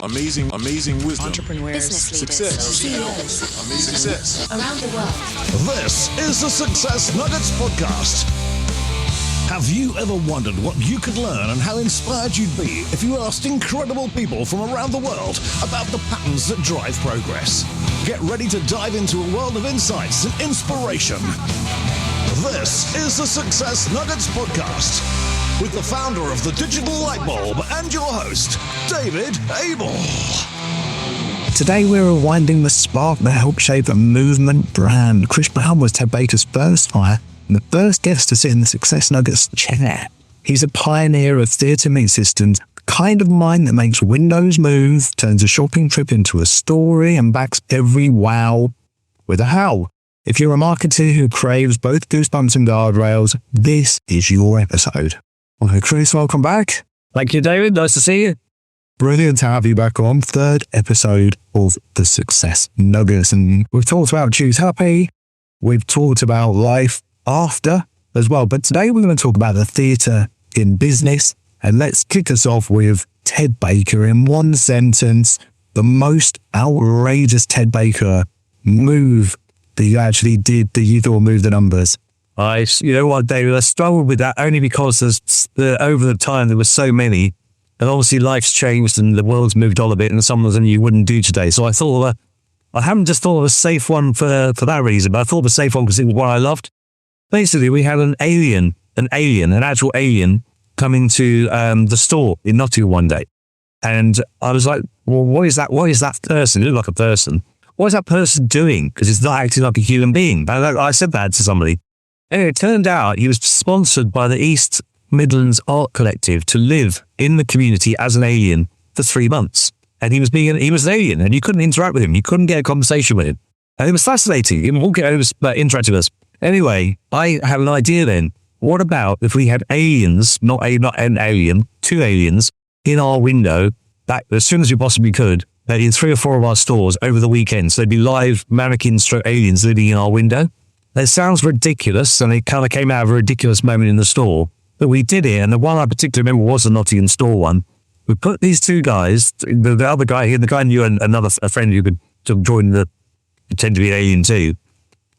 amazing wisdom, entrepreneurs, business leaders, success, CEOs, amazing success around the world. This is the Success Nuggets podcast. Have you ever wondered what you could learn and how inspired you'd be if you asked incredible people from around the world about the patterns that drive progress? Get ready to dive into a world of insights and inspiration. This is the Success Nuggets podcast with the founder of the Digital Light Bulb and your host, David Abel. Today we're rewinding the spark that helped shape a movement brand. Chris Browne was Ted Baker's first hire and the first guest to sit in the Success Nuggets chair. He's a pioneer of theatre meets systems, the kind of mind that makes windows move, turns a shopping trip into a story, and backs every wow with a how. If you're a marketer who craves both goosebumps and guardrails, this is your episode. Well, Chris, welcome back. Thank you, David. Nice to see you. Brilliant to have you back on. Third episode of the Success Nuggets. And we've talked about Choose Happy. We've talked about life after as well. But today we're going to talk about the theatre in business. And let's kick us off with Ted Baker. In one sentence, the most outrageous Ted Baker move that you actually did that you thought moved the numbers. You know what, David, I struggled with that only because over the time there were so many, and obviously life's changed and the world's moved on a bit, and some of them you wouldn't do today. So I thought I haven't just thought of a safe one for that reason, but I thought of a safe one because it was what I loved. Basically, we had an actual alien coming to the store in Nottingham one day, and I was like, well, what is that person? It looked like a person. What is that person doing? Because it's not acting like a human being. I said that to somebody. And it turned out he was sponsored by the East Midlands Art Collective to live in the community as an alien for 3 months. And he was an alien, and you couldn't interact with him. You couldn't get a conversation with him. And it was fascinating. It was interacting with us. Anyway, I had an idea then. What about if we had aliens, not an alien, 2 aliens in our window that as soon as we possibly could, in 3 or 4 of our stores over the weekend. So there'd be live mannequin/aliens living in our window. It sounds ridiculous, and it kind of came out of a ridiculous moment in the store. But we did it, and the one I particularly remember was the Nottingham store one. We put these 2 guys, the other guy here, the guy knew a friend who could join pretend to be an alien too.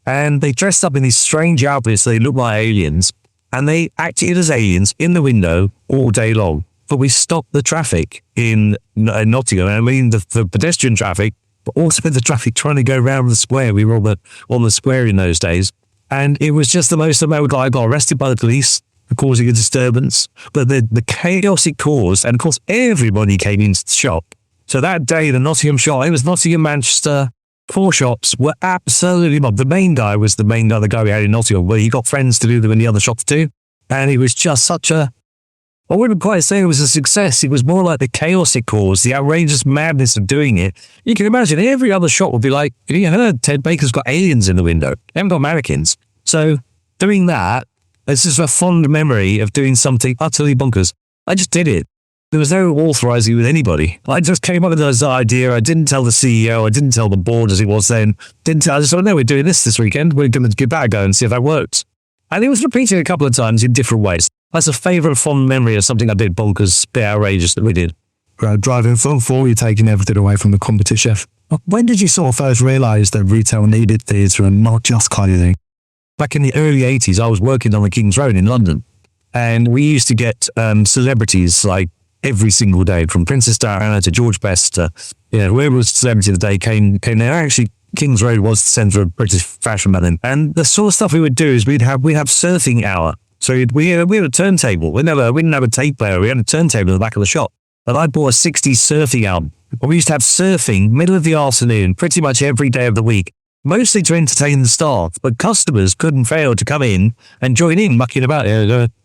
And they dressed up in these strange outfits. They looked like aliens, and they acted as aliens in the window all day long. But we stopped the traffic in Nottingham. I mean, the pedestrian traffic, but also the traffic trying to go around the square. We were on the square in those days. And it was just the most amazing. I got arrested by the police for causing a disturbance. But the chaos it caused, and of course, everybody came into the shop. So that day, the Nottingham shop, it was Nottingham, Manchester, 4 shops were absolutely mobbed. The main guy, the guy we had in Nottingham, where he got friends to do them in the other shops too. And it was just I wouldn't quite say it was a success. It was more like the chaos it caused, the outrageous madness of doing it. You can imagine every other shop would be like, have you heard Ted Baker's got aliens in the window? They haven't got mannequins. So doing that, it's just a fond memory of doing something utterly bonkers. I just did it. There was no authorizing with anybody. I just came up with this idea. I didn't tell the CEO. I didn't tell the board as it was then. I just thought, no, we're doing this weekend. We're going to give that a go and see if that works. And it was repeated a couple of times in different ways. That's a favourite fond memory of something I did bonkers, bit outrageous that we did. Driving Footfall, you're taking everything away from the competition. When did you sort of first realise that retail needed theatre and not just clothing? Back in the early 80s, I was working on the King's Road in London. And we used to get celebrities like every single day, from Princess Diana to George Best to whoever was celebrity of the day came there. Actually, King's Road was the centre of British fashion back then. And the sort of stuff we would do is we'd have surfing hour. So we had a turntable. We didn't have a tape player. We had a turntable in the back of the shop. But I bought a 60s surfing album. We used to have surfing middle of the afternoon, pretty much every day of the week, mostly to entertain the staff. But customers couldn't fail to come in and join in, mucking about.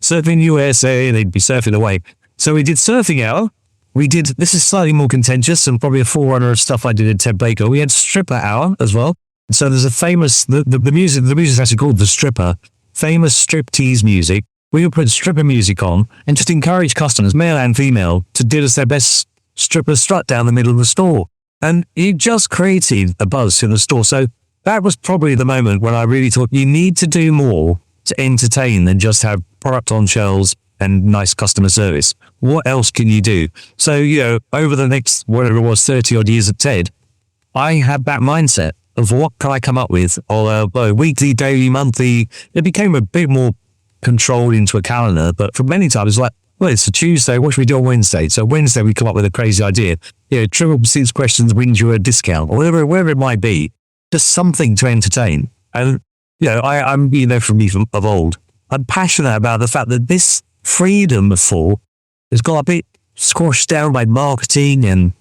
Surfing USA, they'd be surfing away. So we did surfing hour. This is slightly more contentious and probably a forerunner of stuff I did at Ted Baker. We had stripper hour as well. So there's a famous, the music is actually called The Stripper. Famous striptease music. We would put stripper music on and just encourage customers, male and female, to do us their best stripper strut down the middle of the store. And it just created a buzz in the store. So that was probably the moment when I really thought you need to do more to entertain than just have product on shelves and nice customer service. What else can you do? So, over the next, whatever it was, 30 odd years of TED, I had that mindset of what can I come up with on a weekly, daily, monthly. It became a bit more controlled into a calendar, but for many times it's like, well, it's a Tuesday, what should we do on Wednesday? So Wednesday we come up with a crazy idea. Trivial Pursuit questions wins you a discount, or whatever it might be. Just something to entertain. And, I'm, from me of old, I'm passionate about the fact that this freedom of thought has got a bit squashed down by marketing and,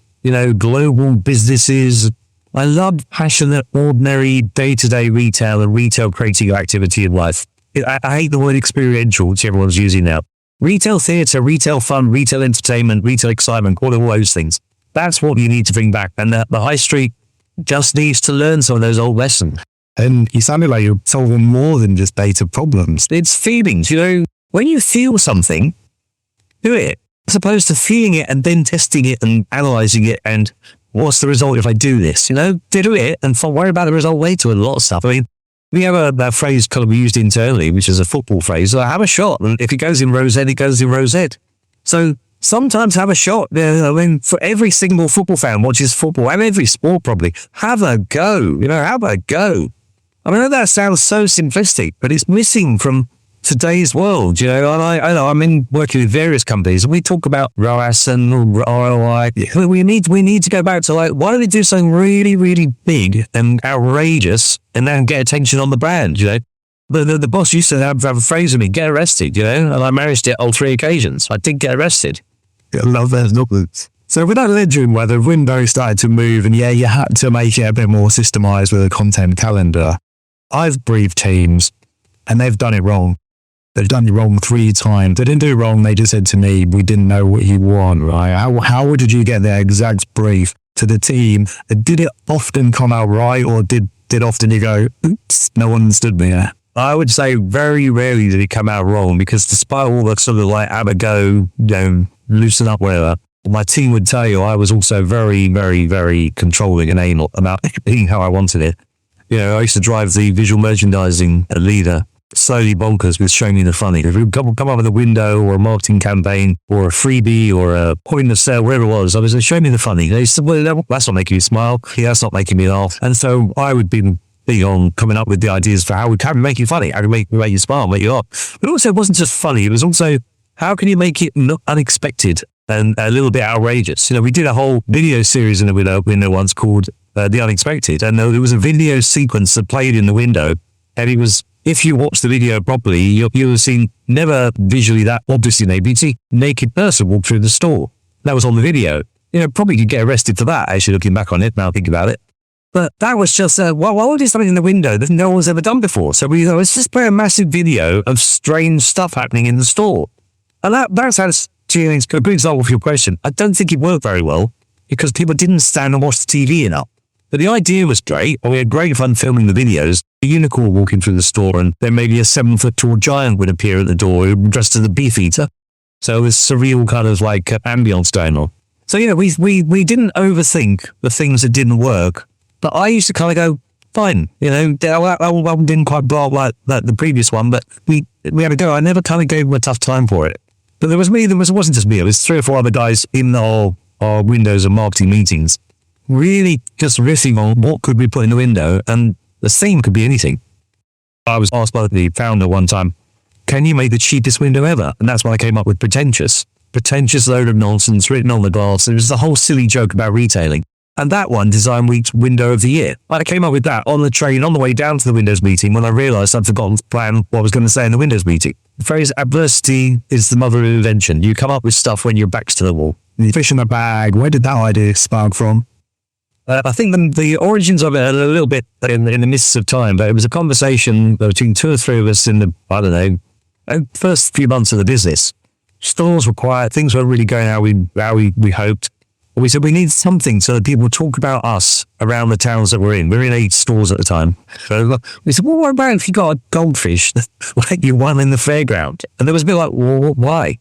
global businesses. I love passionate, ordinary, day-to-day retail and retail creating activity in life. I hate the word experiential, which everyone's using now. Retail theatre, retail fun, retail entertainment, retail excitement, all those things. That's what you need to bring back. And the high street just needs to learn some of those old lessons. And you sounded like you're solving more than just data problems. It's feelings, when you feel something, do it. As opposed to feeling it and then testing it and analysing it and what's the result if I do this? Do it and worry about the result later with a lot of stuff. I mean, we have a phrase kind of used internally, which is a football phrase. Have a shot. And if it goes in rosette, it goes in rosette. So sometimes have a shot. For every single football fan watches football, and every sport probably, have a go. Have a go. I mean, that sounds so simplistic, but it's missing from today's world. And I'm in working with various companies, and we talk about ROAS and ROI. We need to go back to why don't we do something really, really big and outrageous, and then get attention on the brand? The boss used to have a phrase with me: get arrested. And I managed it on 3 occasions. I did get arrested. I love those numbers. So with that legend where the window started to move, and you had to make it a bit more systemized with a content calendar. I've briefed teams, and they've done it wrong. They've done it wrong 3 times. They didn't do it wrong. They just said to me, we didn't know what you want, right? How did you get the exact brief to the team? Did it often come out right, or did often you go, oops, no one understood me? I would say very rarely did it come out wrong, because despite all the sort of have a go, loosen up, whatever, my team would tell you I was also very, very, very controlling and anal about being how I wanted it. I used to drive the visual merchandising leader slowly bonkers with Show Me the Funny. If we come up with a window or a marketing campaign or a freebie or a point of sale, wherever it was, I was like, Show Me the Funny. They said, well, that's not making me smile. Yeah, that's not making me laugh. And so I would be on coming up with the ideas for how we can make you funny, how to make you smile, make you laugh. But also, it wasn't just funny. It was also, how can you make it unexpected and a little bit outrageous? We did a whole video series in the window once called The Unexpected, and there was a video sequence that played in the window, and it was, if you watch the video properly, you'll have seen never visually that obviously naked person walk through the store. That was on the video. Probably could get arrested for that, actually, looking back on it, now I think about it. But that was just, why would do something in the window that no one's ever done before? So we let's just play a massive video of strange stuff happening in the store. And that's how it's a good example of your question. I don't think it worked very well, because people didn't stand and watch the TV enough. But the idea was great, and we had great fun filming the videos. A unicorn walking through the store, and then maybe a 7-foot tall giant would appear at the door dressed as a beef eater. So it was surreal kind of ambience going on. So we didn't overthink the things that didn't work. But I used to kind of go, fine, that one didn't quite blow up like the previous one, but we had to go. I never kind of gave them a tough time for it. But it wasn't just me, it was 3 or 4 other guys in our windows and marketing meetings, really just riffing on what could we put in the window, and the theme could be anything. I was asked by the founder one time, can you make the cheapest window ever? And that's when I came up with Pretentious load of nonsense written on the glass. It was the whole silly joke about retailing. And that one, Design Week's Window of the Year. I came up with that on the train on the way down to the Windows meeting when I realised I'd forgotten to plan what I was going to say in the Windows meeting. The phrase adversity is the mother of invention. You come up with stuff when your back's to the wall. The fish in the bag, where did that idea spark from? I think the origins of it are a little bit in the mists of time, but it was a conversation between 2 or 3 of us in the, first few months of the business. Stores were quiet, things weren't really going how we hoped. We said we need something so that people talk about us around the towns that we're in. We're in 8 stores at the time. So we said, well, what about if you got a goldfish like you won in the fairground? And there was a bit like, well, why?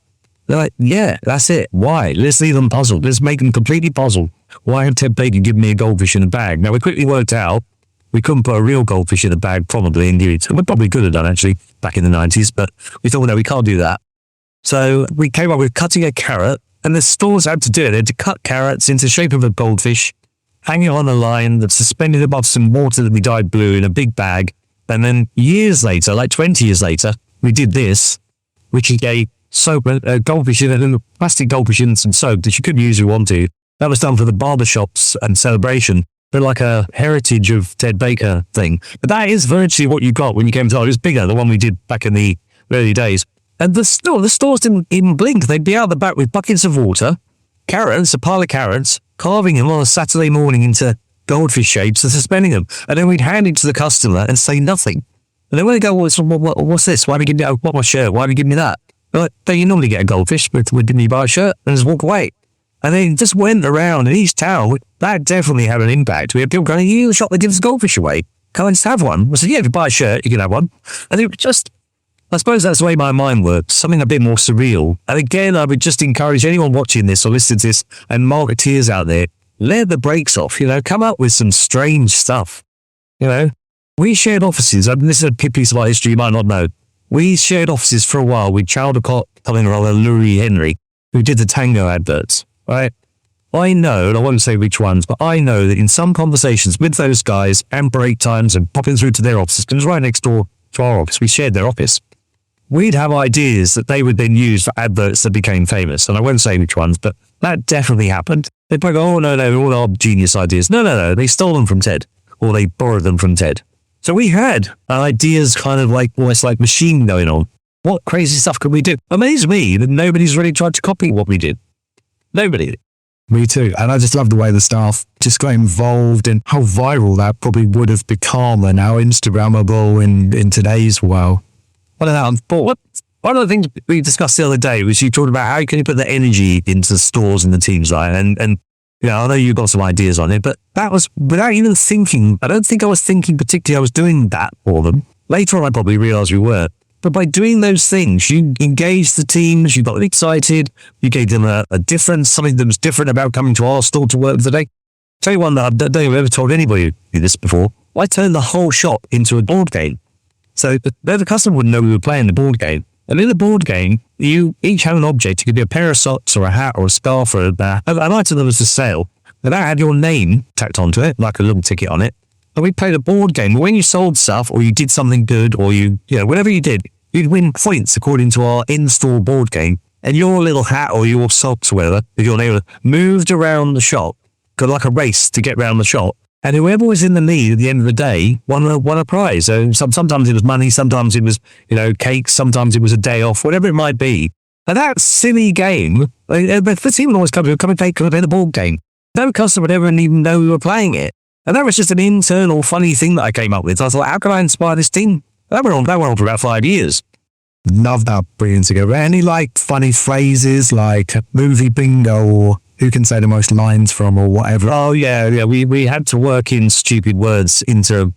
They're like, yeah, that's it. Why? Let's leave them puzzled. Let's make them completely puzzled. Why have Ted Bacon give me a goldfish in a bag? Now, we quickly worked out we couldn't put a real goldfish in a bag, probably, indeed. We probably could have done, actually, back in the 90s, but we thought, no, we can't do that. So we came up with cutting a carrot, and the stores had to do it. They had to cut carrots into the shape of a goldfish, hang it on a line that's suspended above some water that we dyed blue in a big bag. And then years later, like 20 years later, we did this, which is a soap, a goldfish in a plastic goldfish in some soap that you could use if you want to. That was done for the barbershops and celebration. But like a heritage of Ted Baker thing. But that is virtually what you got when you came to it. It was bigger, the one we did back in the early days. And the stores didn't even blink. They'd be out the back with buckets of water, carrots, a pile of carrots, carving them on a Saturday morning into goldfish shapes and suspending them. And then we'd hand it to the customer and say nothing. And then when they go, what's this? Why do you give me that? What my shirt? Why do you give me that? Like, you normally get a goldfish, but didn't you buy a shirt? And just walk away. And they just went around in each town. That definitely had an impact. We had people going, you the shop that gives goldfish away. Can I just have one? I said, yeah, if you buy a shirt, you can have one. And it just, I suppose that's the way my mind works, something a bit more surreal. And again, I would just encourage anyone watching this or listening to this and marketeers out there, let the brakes off, come up with some strange stuff. We shared offices. This is a piece of art history you might not know. We shared offices for a while with Chaldecott, Colin and Louis Henry, who did the Tango adverts, right? I know, and I won't say which ones, but I know that in some conversations with those guys and break times and popping through to their offices, because it was right next door to our office, we shared their office. We'd have ideas that they would then use for adverts that became famous. And I won't say which ones, but that definitely happened. They'd probably go, oh, no, all our genius ideas. No, they stole them from Ted, or they borrowed them from Ted. So we had ideas kind of like, almost like machine going on. What crazy stuff could we do? Amazed me that nobody's really tried to copy what we did. Nobody did. Me too. And I just love the way the staff just got involved in how viral that probably would have become and how Instagrammable in today's world. One of the things we discussed the other day was you talked about how can you put the energy into the stores and the teams, right? And I know you got some ideas on it, but that was without even thinking. I don't think I was thinking particularly I was doing that for them. Later on, I probably realized we were. But by doing those things, you engaged the teams, you got them excited, you gave them a difference, something that was different about coming to our store to work today. Tell you one that I don't think I've ever told anybody this before. I turned the whole shop into a board game. So the customer wouldn't know we were playing the board game. And in the board game, you each had an object. It could be a pair of socks or a hat or a scarf or an item that was for sale. And that had your name tacked onto it, like a little ticket on it. And we played a board game. When you sold stuff or you did something good or whatever you did, you'd win points according to our in-store board game. And your little hat or your socks or whatever, with your name, moved around the shop, got like a race to get around the shop. And whoever was in the lead at the end of the day won a prize. So sometimes it was money, sometimes it was, cake, sometimes it was a day off, whatever it might be. And that silly game, the team would always come and play the board game. No customer would ever even know we were playing it. And that was just an internal funny thing that I came up with. I thought, how can I inspire this team? That went on for about 5 years. Love that bringing together. Any funny phrases like movie bingo or who can say the most lines from or whatever? Oh, yeah. We had to work in stupid words into,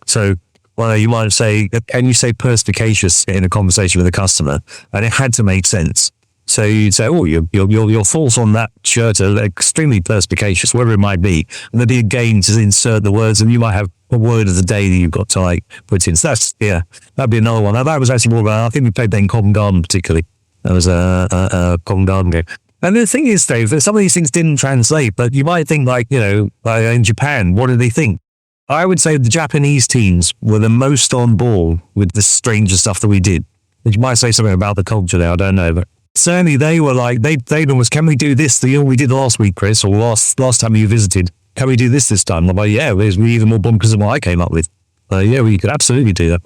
you might say, can you say perspicacious in a conversation with a customer? And it had to make sense. So you'd say, oh, your thoughts on that shirt are extremely perspicacious, whatever it might be. And there'd be a game to insert the words, and you might have a word of the day that you've got to put in. So that'd be another one. Now, that was actually more about, I think we played that in Covent Garden particularly. That was a Covent Garden game. And the thing is, Dave, that some of these things didn't translate, but you might think in Japan, what do they think? I would say the Japanese teams were the most on board with the stranger stuff that we did. You might say something about the culture there, I don't know, but certainly they were they almost, can we do this the we did last week, Chris, or last time you visited? Can we do this time? I'm like, yeah, there's even more bonkers than what I came up with. Yeah, we could absolutely do that.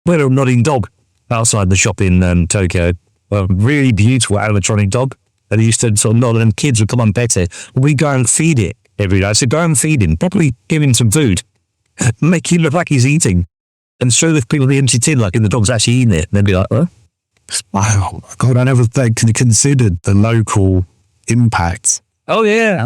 We had a nodding dog outside the shop in Tokyo. A really beautiful animatronic dog. And he used to sort of nod, and kids would come and pet it. We go and feed it every day. So go and feed him, probably give him some food, make him look like he's eating, and show the people the empty tin like the dog's actually eating it. And they'd be like, huh? Wow, God, I never considered the local impact. Oh yeah.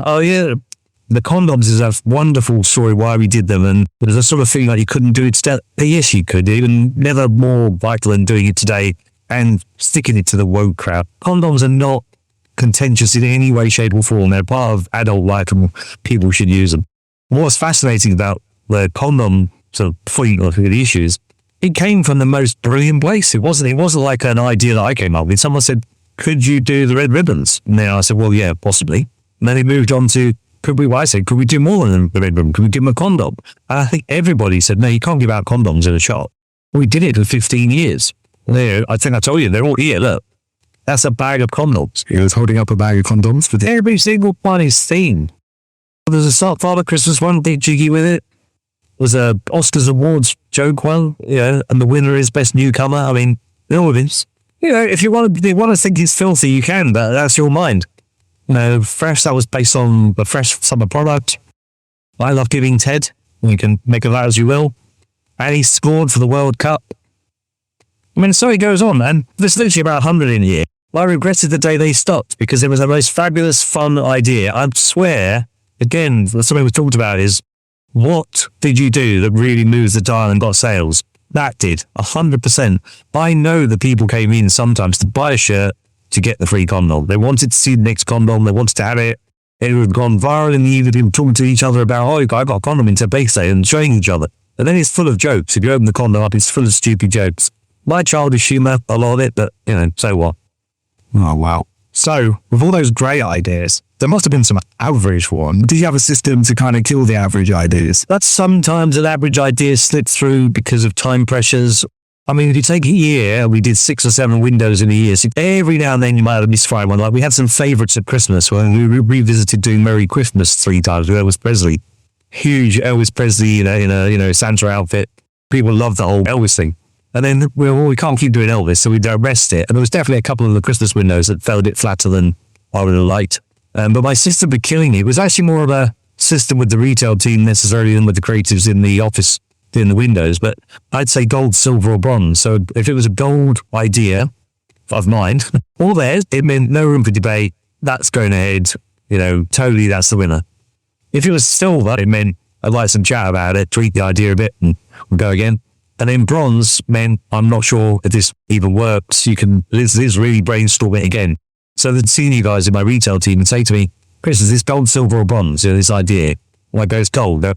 The condoms is a wonderful story why we did them, and there's a sort of thing like you couldn't do it today. Yes, you could, even never more vital than doing it today and sticking it to the woke crowd. Condoms are not contentious in any way, shape or form. They're part of adult life and people should use them. What's fascinating about the condom sort of point of the issues, it came from the most brilliant place. It wasn't like an idea that I came up with. Someone said, could you do the red ribbons? And then I said, well, yeah, possibly. And then he moved on to, could we do more than the red ribbon? Could we give them a condom? And I think everybody said, no, you can't give out condoms in a shop. We did it for 15 years. There, I think I told you, they're all here, look. That's a bag of condoms. He was holding up a bag of condoms for Every single one is themed. There's a Father Christmas one, big jiggy with it. There's a Oscars Awards joke one, and the winner is Best Newcomer. I mean, all of this. If you want to think it's filthy, you can, but that's your mind. Fresh, that was based on the Fresh summer product. I love giving Ted. You can make of that as you will. And he scored for the World Cup. I mean, so it goes on, and there's literally about 100 in here. I regretted the day they stopped because it was the most fabulous, fun idea. I swear, again, something we've talked about is, what did you do that really moves the dial and got sales? That did, 100%. I know that people came in sometimes to buy a shirt to get the free condom. They wanted to see the next condom. They wanted to have it. It had gone viral in the evening, people talking to each other about, I got a condom into birthday and showing each other. And then it's full of jokes. If you open the condom up, it's full of stupid jokes. My childish humour, a lot of it, but, so what? Oh, wow. So, with all those great ideas, there must have been some average one. Did you have a system to kind of kill the average ideas? That's sometimes an average idea slipped through because of time pressures. I mean, if you take a year, we did 6 or 7 windows in a year. So every now and then you might have misfired one. Like we had some favourites at Christmas when we revisited doing Merry Christmas 3 times with Elvis Presley. Huge Elvis Presley, in a Santa outfit. People loved the whole Elvis thing. And then we can't keep doing Elvis, so we arrest it. And there was definitely a couple of the Christmas windows that fell a bit flatter than I would have liked. But my system for killing it was actually more of a system with the retail team necessarily than with the creatives in the office doing the windows. But I'd say gold, silver or bronze. So if it was a gold idea of mine or theirs, it meant no room for debate. That's going ahead. Totally that's the winner. If it was silver, it meant I'd like some chat about it, tweak the idea a bit and we'll go again. And then bronze meant I'm not sure if this even works. This is really brainstorm it again. So the senior guys in my retail team would say to me, Chris, is this gold, silver or bronze? This idea. Well, I go, it's gold. I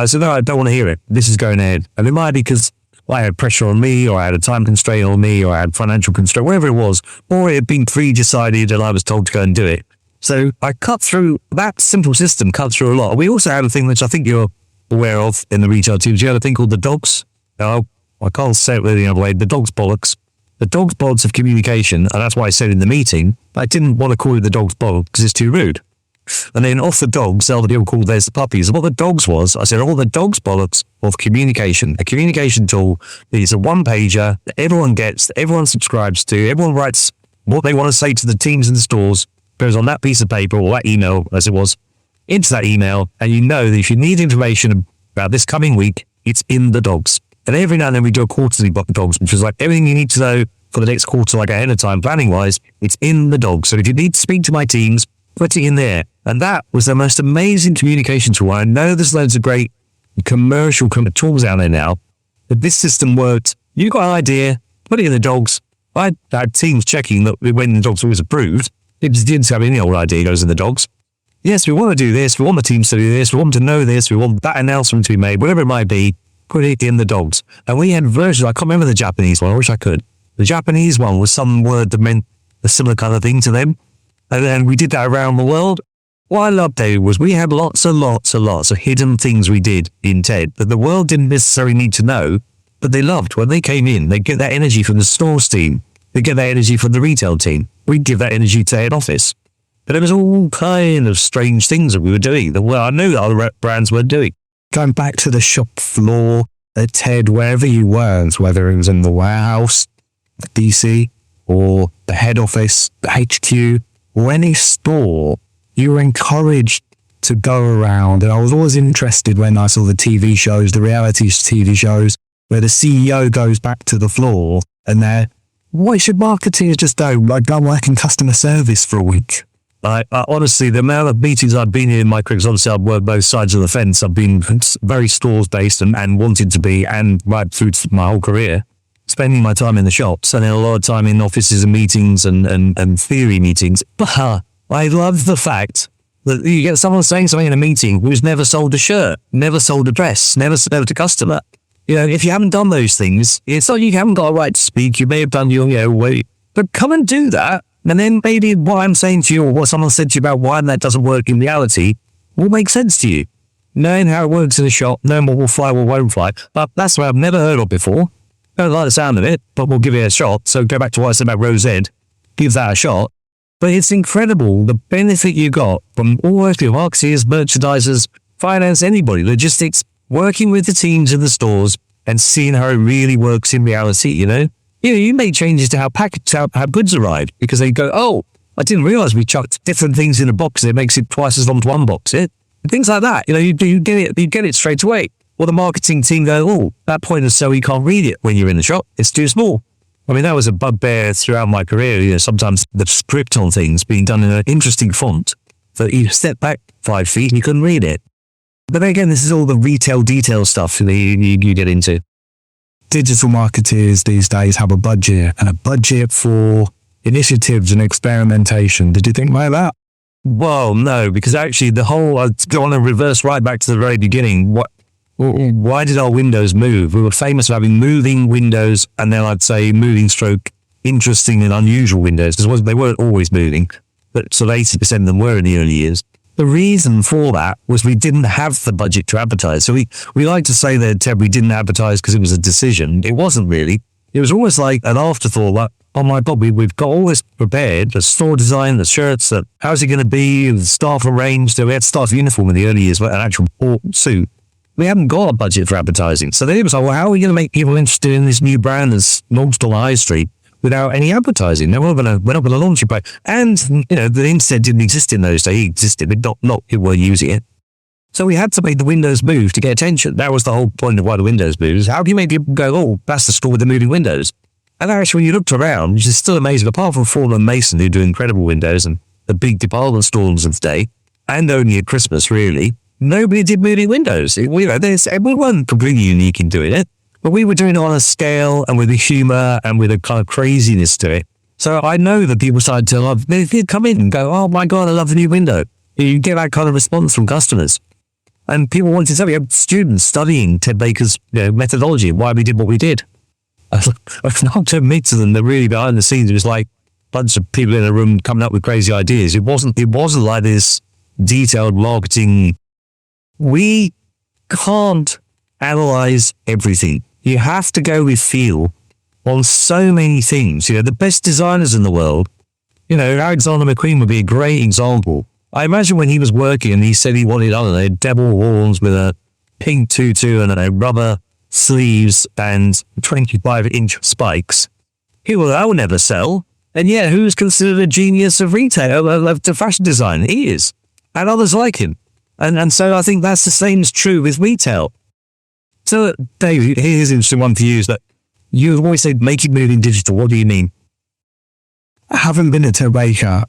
said, no, I don't want to hear it. This is going ahead. And it might be because I had pressure on me or I had a time constraint on me or I had financial constraint, whatever it was, or it had been pre-decided and I was told to go and do it. So I cut through, that simple system cut through a lot. We also had a thing which I think you're aware of in the retail teams. You had a thing called the dogs. I can't say it really other way. The dog's bollocks. The dog's bollocks of communication, and that's why I said in the meeting, I didn't want to call it the dog's bollocks because it's too rude. And then off the dogs, other people called there's the puppies. And what the dogs was, I said, all the dog's bollocks of communication. A communication tool is a one-pager that everyone gets, that everyone subscribes to, everyone writes what they want to say to the teams in the stores, goes on that piece of paper or that email, as it was, into that email, and you know that if you need information about this coming week, it's in the dogs. And every now and then we do a quarterly block of dogs, which is like everything you need to know for the next quarter, like ahead of time, planning-wise, it's in the dogs. So if you need to speak to my teams, put it in there. And that was the most amazing communication tool. I know there's loads of great commercial tools out there now, but this system worked. You got an idea, put it in the dogs. I had teams checking that when the dogs was approved, it just didn't have any old idea goes in the dogs. Yes, we want to do this. We want the teams to do this. We want to know this. We want that announcement to be made, whatever it might be, put it in the dogs. And we had versions, I can't remember the Japanese one. I wish I could. The Japanese one was some word that meant a similar kind of thing to them. And then we did that around the world. What I loved, David, was we had lots of hidden things we did in TED that the world didn't necessarily need to know, but they loved. When they came in, they'd get that energy from the stores team. They'd get that energy from the retail team. We'd give that energy to head office. But it was all kind of strange things that we were doing that I knew that other brands weren't doing. Going back to the shop floor at TED, wherever you were, whether it was in the warehouse, the DC, or the head office, the HQ, or any store, you were encouraged to go around. And I was always interested when I saw the TV shows, the reality TV shows, where the CEO goes back to the floor and what should marketeers just do? Like go work in customer service for a week. I honestly, the amount of meetings I've been in my career, obviously I've worked both sides of the fence. I've been very stores based and wanted to be, and right through my whole career, spending my time in the shops, spending a lot of time in offices and meetings and theory meetings. But I love the fact that you get someone saying something in a meeting who's never sold a shirt, never sold a dress, never served a customer. If you haven't done those things, it's not you haven't got a right to speak. You may have done your, But come and do that. And then maybe what I'm saying to you or what someone said to you about why that doesn't work in reality will make sense to you. Knowing how it works in a shop, knowing what will fly, what won't fly. But that's what I've never heard of before. Don't like the sound of it, but we'll give it a shot. So go back to what I said about Rose Ed. Give that a shot. But it's incredible the benefit you got from all those people, marketeers, merchandisers, finance, anybody, logistics, working with the teams in the stores and seeing how it really works in reality, you know? You make changes to how goods arrive because they go, oh, I didn't realize we chucked different things in a box. It makes it twice as long to unbox it. Things like that. You know, you get it straight away. Or the marketing team go, oh, that point of sale, you can't read it when you're in the shop. It's too small. I mean, that was a bugbear throughout my career. You know, sometimes the script on things being done in an interesting font that you step back 5 feet and you couldn't read it. But again, this is all the retail detail stuff that you get into. Digital marketers these days have a budget and a budget for initiatives and experimentation. Did you think like that? Well, no, because actually the whole, I want to reverse right back to the very beginning. Why did our windows move? We were famous for having moving windows and then I'd say moving stroke interesting and unusual windows because they weren't always moving, but sort of 80% of them were in the early years. The reason for that was we didn't have the budget to advertise. So we like to say that, Ted, we didn't advertise because it was a decision. It wasn't really. It was almost like an afterthought, like, oh my God, we've got all this prepared, the store design, the shirts, how's it going to be, the staff arranged. So we had staff uniform in the early years, an actual suit. We haven't got a budget for advertising. So then it was like, well, how are we going to make people interested in this new brand that's launched on the high street without any advertising? No, we're not going to launch it. And, you know, the internet didn't exist in those days. It existed, but not people were using it. So we had to make the windows move to get attention. That was the whole point of why the windows moved. How do you make people go, oh, that's the store with the moving windows? And actually, when you looked around, which is still amazing, apart from Ford and Mason, who do incredible windows and the big department stores of the day, and only at Christmas, really, nobody did moving windows. We weren't completely unique in doing it, but we were doing it on a scale and with a humor and with a kind of craziness to it. So I know that people started to love, they'd come in and go, oh my God, I love the new window. You get that kind of response from customers. And people wanted to tell me, students studying Ted Baker's methodology and why we did what we did. I have to admit to them that really behind the scenes, it was like a bunch of people in a room coming up with crazy ideas. It wasn't like this detailed marketing. We can't analyze everything. You have to go with feel on so many things. You know, the best designers in the world, you know, Alexander McQueen would be a great example. I imagine when he was working and he said he wanted, I don't know, devil horns with a pink tutu and rubber sleeves and 25-inch spikes. He will, that will never sell. And yet, who's considered a genius of retail, of fashion design? He is. And others like him. And so I think that's the same is true with retail. So, Dave, here's an interesting one to use that you always say, make it move in digital. What do you mean? I haven't been at Ted Baker.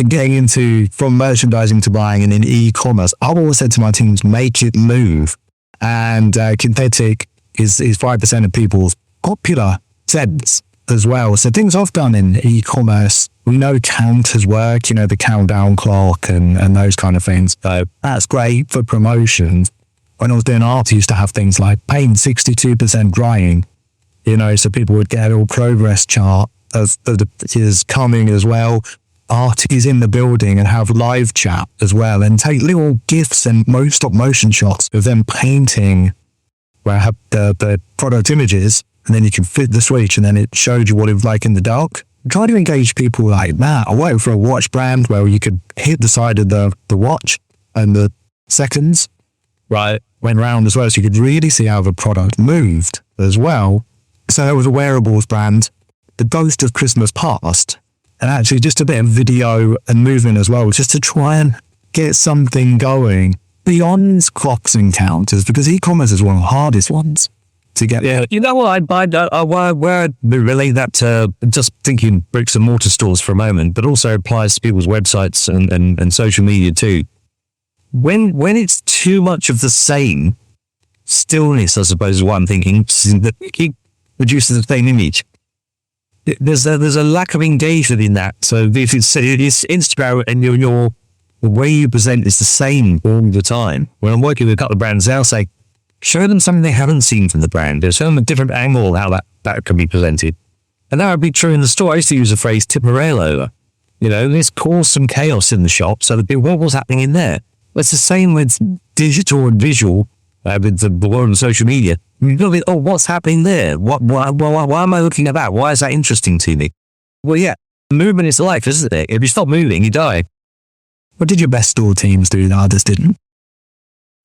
Getting into from merchandising to buying and in e-commerce, I've always said to my teams, make it move. And synthetic is 5% of people's popular sense as well. So things I've done in e-commerce, we know counters work, you know, the countdown clock and those kind of things. So that's great for promotions. When I was doing art, I used to have things like paint 62% drying, you know, so people would get a little progress chart as is coming as well. Art is in the building and have live chat as well and take little GIFs and stop motion shots of them painting where I have the product images and then you can fit the switch and then it showed you what it was like in the dark. Try to engage people like that. I worked for a watch brand where you could hit the side of the watch and the seconds went round as well, so you could really see how the product moved as well. So there was a wearables brand, the ghost of Christmas past. And actually just a bit of video and movement as well, just to try and get something going beyond clocks and counters, because e-commerce is one of the hardest ones to get. Yeah, you know what, I'd relate that to just thinking bricks and mortar stores for a moment, but also applies to people's websites and social media too. When it's too much of the same, stillness, I suppose is what I'm thinking, that it reduces the same image. There's a lack of engagement in that. So if it's Instagram and the way you present is the same all the time. When I'm working with a couple of brands, I'll say, show them something they haven't seen from the brand. Show them a different angle how that can be presented. And that would be true in the store. I used to use the phrase tip a rail over. This caused some chaos in the shop. So what was happening in there? Well, it's the same with digital and visual, with the world of social media. You've got to be, what's happening there? Why am I looking at that? Why is that interesting to me? Well, yeah, movement is life, isn't it? If you stop moving, you die. What did your best store teams do that others didn't?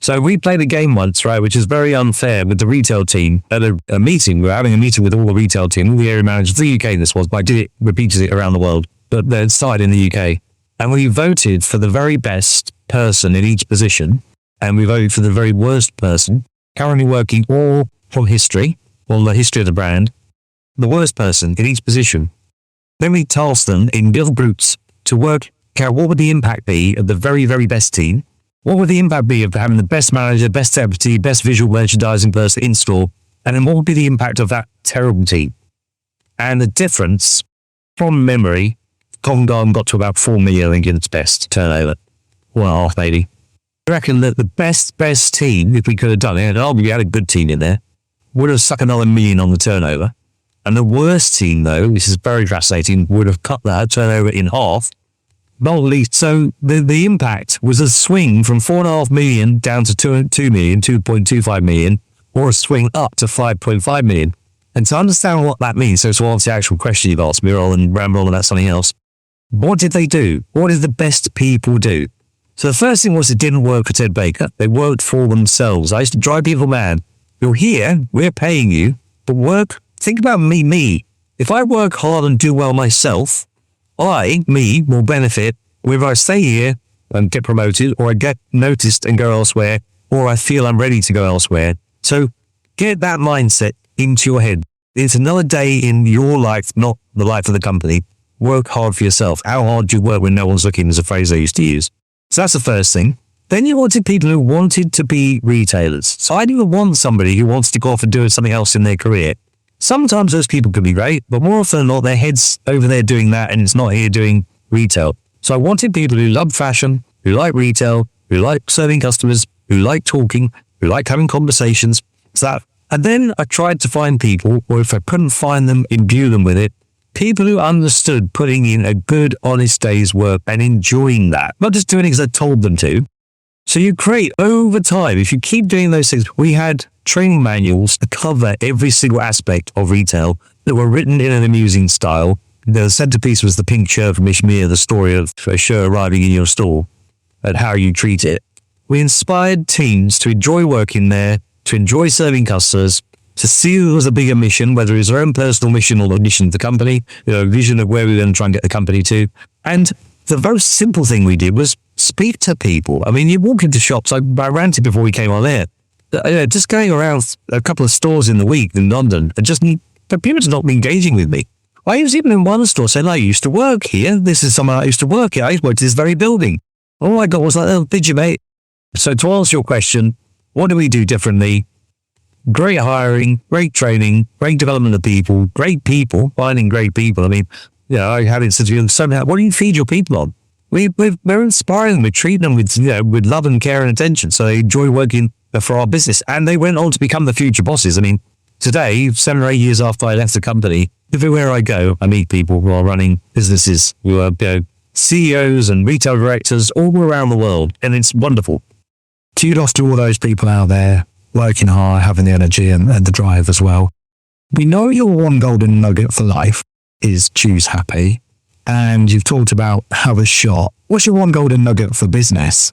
So we played a game once, right, which is very unfair with the retail team at a meeting. We were having a meeting with all the retail team, all the area managers, the UK this was, but I did it, repeated it around the world, but they're started in the UK. And we voted for the very best person in each position, and we voted for the very worst person, currently working all from history, or the history of the brand, the worst person in each position. Then we tasked them in little groups to work out what would the impact be of the very, very best team. What would the impact be of having the best manager, best deputy, best visual merchandising person in store? And then what would be the impact of that terrible team? And the difference, from memory, Covent Garden got to about 4 million, I think, in its best turnover. Well, maybe. I reckon that the best team, if we could have done it, and we had a good team in there, would have sucked another million on the turnover. And the worst team, though, this is very fascinating, would have cut that turnover in half. Not least, so the impact was a swing from 4.5 million down to 2 million, 2.25 million, or a swing up to 5.5 million. And to understand what that means, so to answer the actual question you've asked me, rather than ramble on about something else, what did they do? What did the best people do? So the first thing was it didn't work for Ted Baker. They worked for themselves. I used to drive people mad. You're here, we're paying you, but think about me. If I work hard and do well myself, me, will benefit whether I stay here and get promoted, or I get noticed and go elsewhere, or I feel I'm ready to go elsewhere. So get that mindset into your head. It's another day in your life, not the life of the company. Work hard for yourself. How hard do you work when no one's looking is a phrase I used to use. So that's the first thing. Then you wanted people who wanted to be retailers. So I didn't want somebody who wants to go off and do something else in their career. Sometimes those people can be great, but more often than not, their head's over there doing that and it's not here doing retail. So I wanted people who love fashion, who like retail, who like serving customers, who like talking, who like having conversations. And then I tried to find people, or if I couldn't find them, imbue them with it, people who understood putting in a good, honest day's work and enjoying that, not just doing it because I told them to. So you create over time, if you keep doing those things, we had training manuals to cover every single aspect of retail that were written in an amusing style. The centerpiece was the pink shirt from Ishmael, the story of a shirt arriving in your store and how you treat it. We inspired teams to enjoy working there, to enjoy serving customers, to see there was a bigger mission, whether it was their own personal mission or the mission of the company, vision of where we were going to try and get the company to. And the very simple thing we did was speak to people. I mean, you walk into shops, I ranted before we came on air, just going around a couple of stores in the week in London, and but people just not engaging with me. I was even in one store saying, I used to work here. This is somewhere I used to work here. I worked in this very building. All I got was like, oh, did you, mate? So to answer your question, what do we do differently? Great hiring, great training, great development of people, finding great people. I mean, I had instances somehow, what do you feed your people on? We're inspiring them, we treat them with love and care and attention. So they enjoy working for our business, and they went on to become the future bosses. I mean, today, 7 or 8 years after I left the company, everywhere I go, I meet people who are running businesses, who are CEOs and retail directors all around the world, and it's wonderful. Kudos to all those people out there working hard, having the energy and the drive as well. We know your one golden nugget for life is choose happy, and you've talked about have a shot. What's your one golden nugget for business?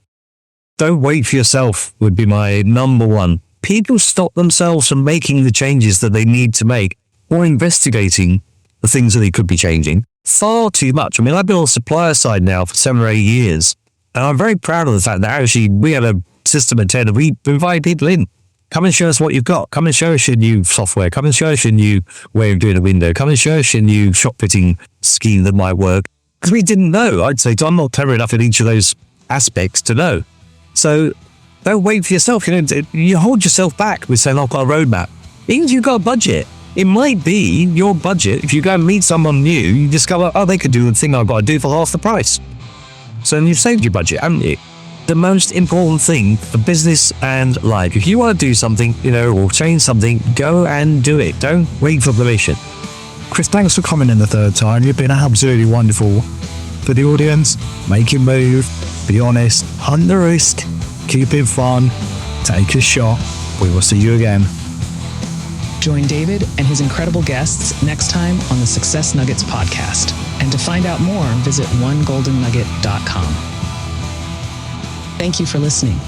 Don't wait for yourself would be my number one. People stop themselves from making the changes that they need to make, or investigating the things that they could be changing far too much. I mean, I've been on the supplier side now for 7 or 8 years, and I'm very proud of the fact that actually we had a system at TED, and we invite people in. Come and show us what you've got. Come and show us your new software. Come and show us your new way of doing a window. Come and show us your new shop fitting scheme that might work. Because we didn't know. I'd say I'm not clever enough in each of those aspects to know. So don't wait for yourself. You hold yourself back with saying, I've got a roadmap. Even if you've got a budget, it might be your budget. If you go and meet someone new, you discover, they could do the thing I've got to do for half the price. So then you've saved your budget, haven't you? The most important thing for business and life. If you want to do something, or change something, go and do it. Don't wait for permission. Chris, thanks for coming in the third time. You've been absolutely wonderful. For the audience, make it move, be honest, hunt the risk, keep it fun, take a shot. We will see you again. Join David and his incredible guests next time on the Success Nuggets podcast. And to find out more, visit onegoldennugget.com. Thank you for listening.